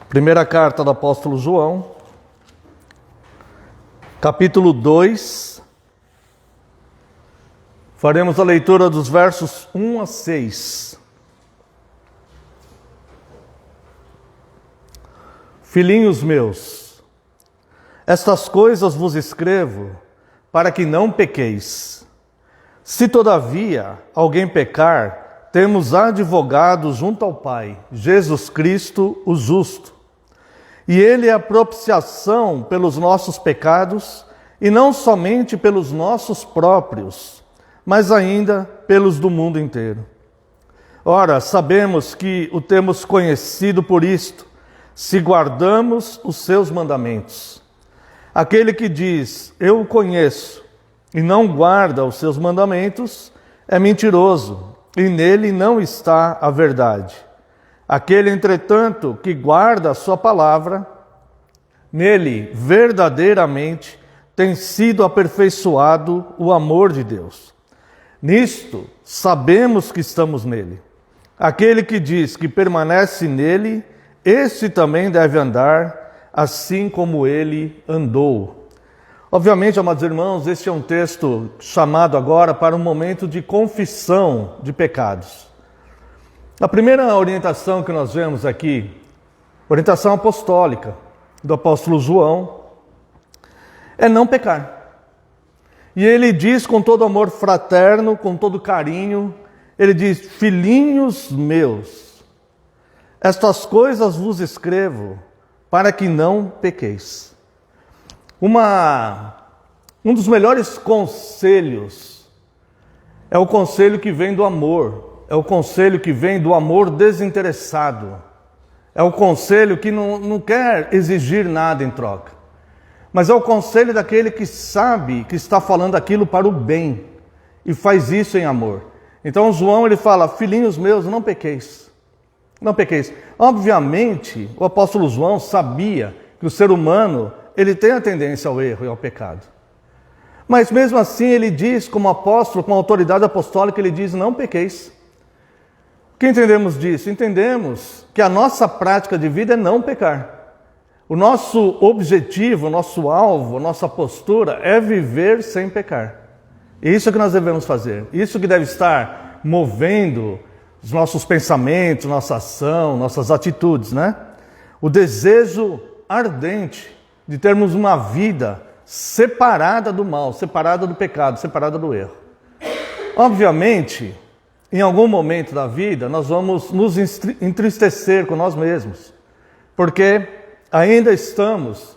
Primeira carta do apóstolo João, capítulo 2. Faremos a leitura dos versos 1 a 6. Filhinhos meus, estas coisas vos escrevo para que não pequeis. Se todavia alguém pecar, temos advogado junto ao Pai, Jesus Cristo, o justo. E Ele é a propiciação pelos nossos pecados, e não somente pelos nossos próprios, mas ainda pelos do mundo inteiro. Ora, sabemos que o temos conhecido por isto, se guardamos os seus mandamentos. Aquele que diz, eu o conheço, e não guarda os seus mandamentos, é mentiroso, e nele não está a verdade. Aquele, entretanto, que guarda a sua palavra, nele verdadeiramente tem sido aperfeiçoado o amor de Deus. Nisto sabemos que estamos nele. Aquele que diz que permanece nele, esse também deve andar assim como ele andou. Obviamente, amados irmãos, este é um texto chamado agora para um momento de confissão de pecados. A primeira orientação que nós vemos aqui, orientação apostólica do apóstolo João, é não pecar. E ele diz com todo amor fraterno, com todo carinho, ele diz, filhinhos meus, estas coisas vos escrevo para que não pequeis. Um dos melhores conselhos é o conselho que vem do amor. É o conselho que vem do amor desinteressado. É o conselho que não quer exigir nada em troca. Mas é o conselho daquele que sabe que está falando aquilo para o bem. E faz isso em amor. Então João ele fala, filhinhos meus, não pequeis. Não pequeis. Obviamente, o apóstolo João sabia que o ser humano ele tem a tendência ao erro e ao pecado. Mas mesmo assim ele diz, como apóstolo, com autoridade apostólica, ele diz, não pequeis. O que entendemos disso? Entendemos que a nossa prática de vida é não pecar. O nosso objetivo, o nosso alvo, a nossa postura é viver sem pecar. Isso que nós devemos fazer. Isso que deve estar movendo os nossos pensamentos, nossa ação, nossas atitudes, né? O desejo ardente de termos uma vida separada do mal, separada do pecado, separada do erro. Obviamente, em algum momento da vida, nós vamos nos entristecer com nós mesmos, porque ainda estamos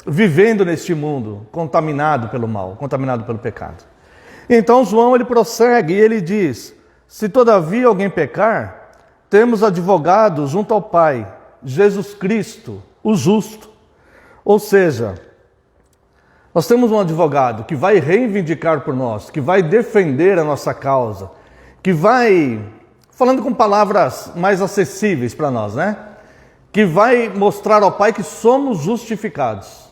vivendo neste mundo contaminado pelo mal, contaminado pelo pecado. Então João ele prossegue e ele diz, se todavia alguém pecar, temos advogado junto ao Pai, Jesus Cristo, o justo. Ou seja, nós temos um advogado que vai reivindicar por nós, que vai defender a nossa causa, que vai, falando com palavras mais acessíveis para nós, né? Que vai mostrar ao Pai que somos justificados.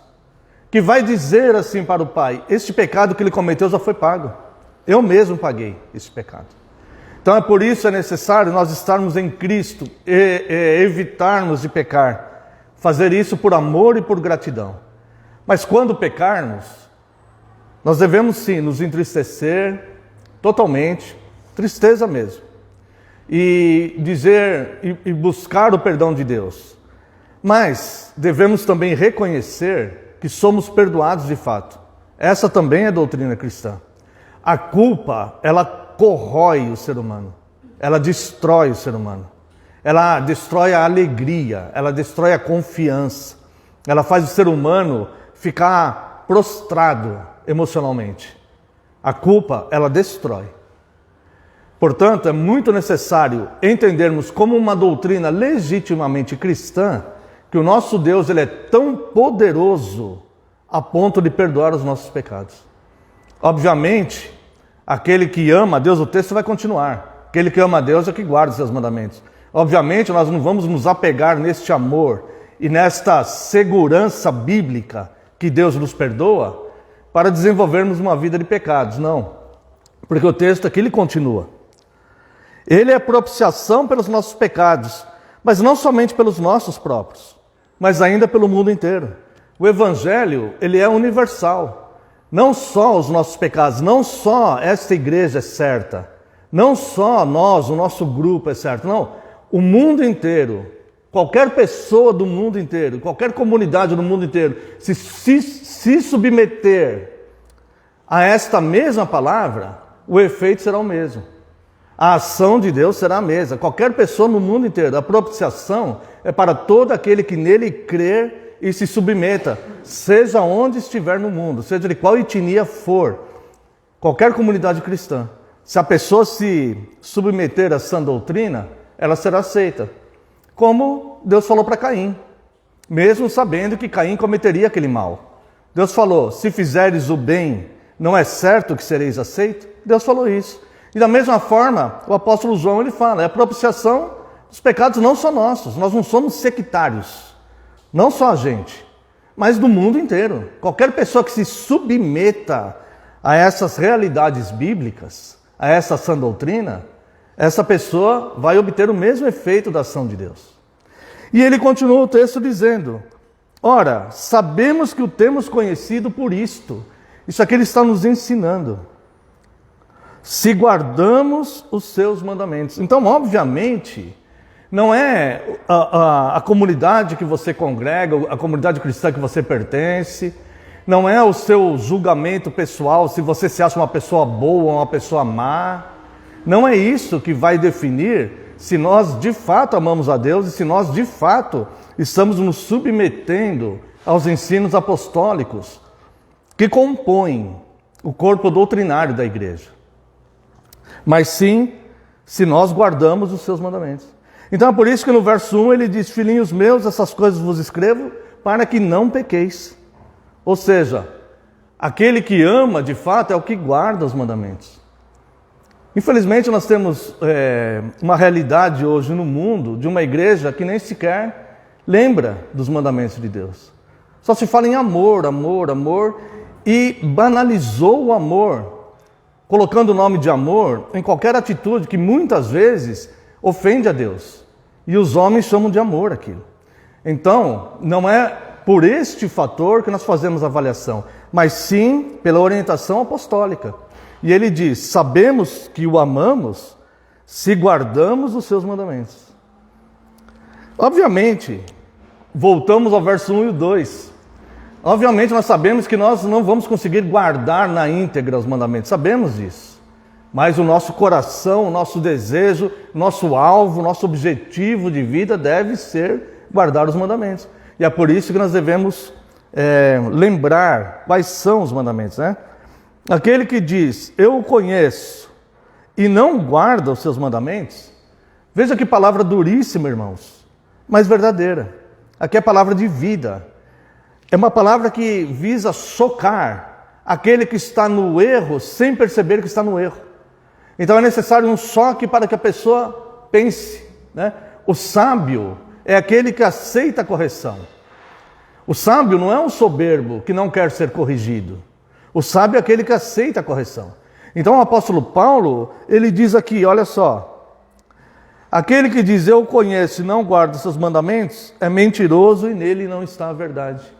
Que vai dizer assim para o Pai, este pecado que ele cometeu já foi pago. Eu mesmo paguei esse pecado. Então é por isso que é necessário nós estarmos em Cristo e evitarmos de pecar. Fazer isso por amor e por gratidão. Mas quando pecarmos, nós devemos sim nos entristecer totalmente, tristeza mesmo, e dizer e buscar o perdão de Deus. Mas devemos também reconhecer que somos perdoados de fato. Essa também é a doutrina cristã. A culpa, ela corrói o ser humano, ela destrói o ser humano. Ela destrói a alegria, ela destrói a confiança, ela faz o ser humano ficar prostrado emocionalmente. A culpa, ela destrói. Portanto, é muito necessário entendermos como uma doutrina legitimamente cristã que o nosso Deus ele é tão poderoso a ponto de perdoar os nossos pecados. Obviamente, aquele que ama a Deus, o texto vai continuar. Aquele que ama a Deus é que guarda os seus mandamentos. Obviamente, nós não vamos nos apegar neste amor e nesta segurança bíblica que Deus nos perdoa para desenvolvermos uma vida de pecados, não. Porque o texto aqui ele continua. Ele é propiciação pelos nossos pecados, Mas não somente pelos nossos próprios, mas ainda pelo mundo inteiro. O Evangelho, ele é universal. Não só os nossos pecados, não só esta igreja é certa, não só nós, o nosso grupo é certo, não. O mundo inteiro, qualquer pessoa do mundo inteiro, qualquer comunidade do mundo inteiro, se submeter a esta mesma palavra, o efeito será o mesmo. A ação de Deus será a mesma. Qualquer pessoa no mundo inteiro. A propiciação é para todo aquele que nele crer e se submeta, seja onde estiver no mundo, seja de qual etnia for, qualquer comunidade cristã. Se a pessoa se submeter a essa doutrina, ela será aceita. Como Deus falou para Caim, mesmo sabendo que Caim cometeria aquele mal. Deus falou, se fizeres o bem, não é certo que sereis aceito? Deus falou isso. E da mesma forma, o apóstolo João ele fala, é a propiciação dos pecados não só nossos, nós não somos sectários, não só a gente, mas do mundo inteiro. Qualquer pessoa que se submeta a essas realidades bíblicas, a essa sã doutrina, essa pessoa vai obter o mesmo efeito da ação de Deus. E ele continua o texto dizendo, ora, sabemos que o temos conhecido por isto. Isso aqui ele está nos ensinando. Se guardamos os seus mandamentos. Então, obviamente, não é a comunidade que você congrega, a comunidade cristã que você pertence, não é o seu julgamento pessoal, se você se acha uma pessoa boa ou uma pessoa má. Não é isso que vai definir se nós de fato amamos a Deus e se nós de fato estamos nos submetendo aos ensinos apostólicos que compõem o corpo doutrinário da igreja. Mas sim, se nós guardamos os seus mandamentos. Então é por isso que no verso 1 ele diz, filhinhos meus, essas coisas vos escrevo para que não pequeis. Ou seja, aquele que ama de fato é o que guarda os mandamentos. Infelizmente nós temos uma realidade hoje no mundo de uma igreja que nem sequer lembra dos mandamentos de Deus. Só se fala em amor, amor, amor, e banalizou o amor, colocando o nome de amor em qualquer atitude que muitas vezes ofende a Deus. E os homens chamam de amor aquilo. Então, não é por este fator que nós fazemos a avaliação, mas sim pela orientação apostólica. E ele diz, sabemos que o amamos se guardamos os seus mandamentos. Obviamente, voltamos ao verso 1 e o 2. Obviamente nós sabemos que nós não vamos conseguir guardar na íntegra os mandamentos, sabemos disso. Mas o nosso coração, o nosso desejo, nosso alvo, nosso objetivo de vida deve ser guardar os mandamentos. E é por isso que nós devemos lembrar quais são os mandamentos, né? Aquele que diz, eu o conheço e não guarda os seus mandamentos, veja que palavra duríssima, irmãos, mas verdadeira. Aqui é palavra de vida. É uma palavra que visa chocar aquele que está no erro sem perceber que está no erro. Então é necessário um choque para que a pessoa pense, né? O sábio é aquele que aceita a correção. O sábio não é um soberbo que não quer ser corrigido. O sábio é aquele que aceita a correção. Então o apóstolo Paulo, ele diz aqui, olha só. Aquele que diz, eu conheço e não guarda os seus mandamentos, é mentiroso e nele não está a verdade.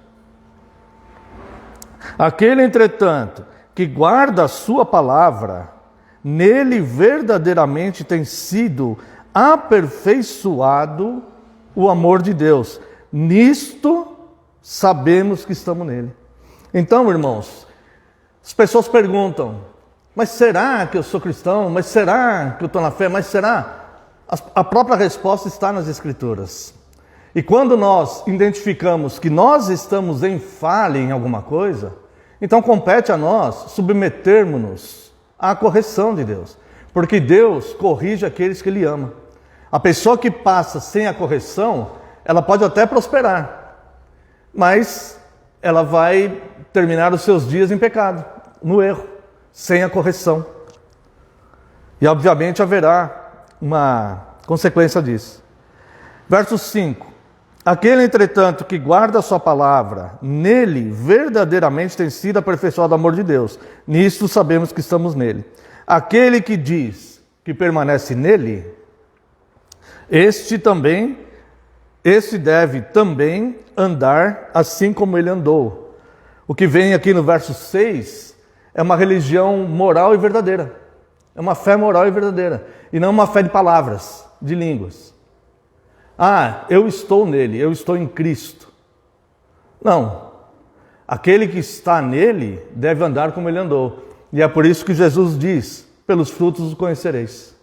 Aquele, entretanto, que guarda a sua palavra, nele verdadeiramente tem sido aperfeiçoado o amor de Deus. Nisto sabemos que estamos nele. Então, irmãos, as pessoas perguntam, mas será que eu sou cristão? Mas será que eu estou na fé? Mas será? A própria resposta está nas Escrituras. E quando nós identificamos que nós estamos em falha em alguma coisa, então compete a nós submetermos-nos à correção de Deus. Porque Deus corrige aqueles que Ele ama. A pessoa que passa sem a correção, ela pode até prosperar, mas ela vai terminar os seus dias em pecado, no erro, sem a correção. E obviamente haverá uma consequência disso. Verso 5. Aquele, entretanto, que guarda a sua palavra, nele verdadeiramente tem sido aperfeiçoado o amor de Deus. Nisto sabemos que estamos nele. Aquele que diz que permanece nele, este também esse deve também andar assim como ele andou. O que vem aqui no verso 6 é uma religião moral e verdadeira. É uma fé moral e verdadeira. E não uma fé de palavras, de línguas. Ah, eu estou nele, eu estou em Cristo. Não. Aquele que está nele deve andar como ele andou. E é por isso que Jesus diz, pelos frutos os conhecereis.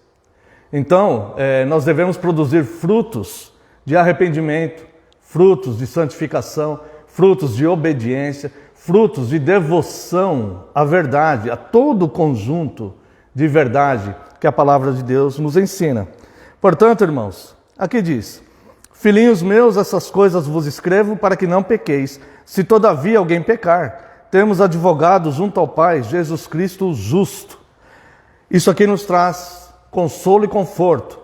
Então, nós devemos produzir frutos de arrependimento, frutos de santificação, frutos de obediência, frutos de devoção à verdade, a todo o conjunto de verdade que a palavra de Deus nos ensina. Portanto, irmãos, aqui diz: filhinhos meus, essas coisas vos escrevo para que não pequeis. Se todavia alguém pecar, temos advogado junto ao Pai, Jesus Cristo o justo. Isso aqui nos traz consolo e conforto,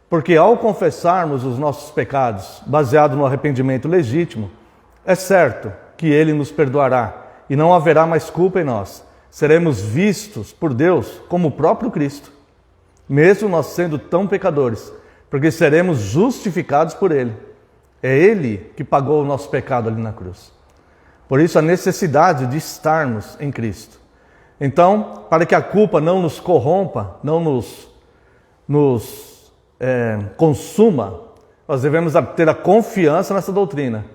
porque ao confessarmos os nossos pecados, baseado no arrependimento legítimo, é certo que Ele nos perdoará e não haverá mais culpa em nós. Seremos vistos por Deus como o próprio Cristo, mesmo nós sendo tão pecadores, porque seremos justificados por Ele. É Ele que pagou o nosso pecado ali na cruz. Por isso a necessidade de estarmos em Cristo. Então, para que a culpa não nos corrompa, não nos consuma, nós devemos ter a confiança nessa doutrina,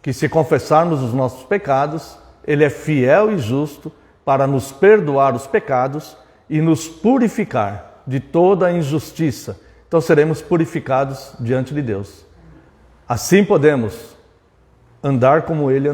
que se confessarmos os nossos pecados, Ele é fiel e justo para nos perdoar os pecados e nos purificar de toda a injustiça. Então seremos purificados diante de Deus. Assim podemos andar como Ele andou.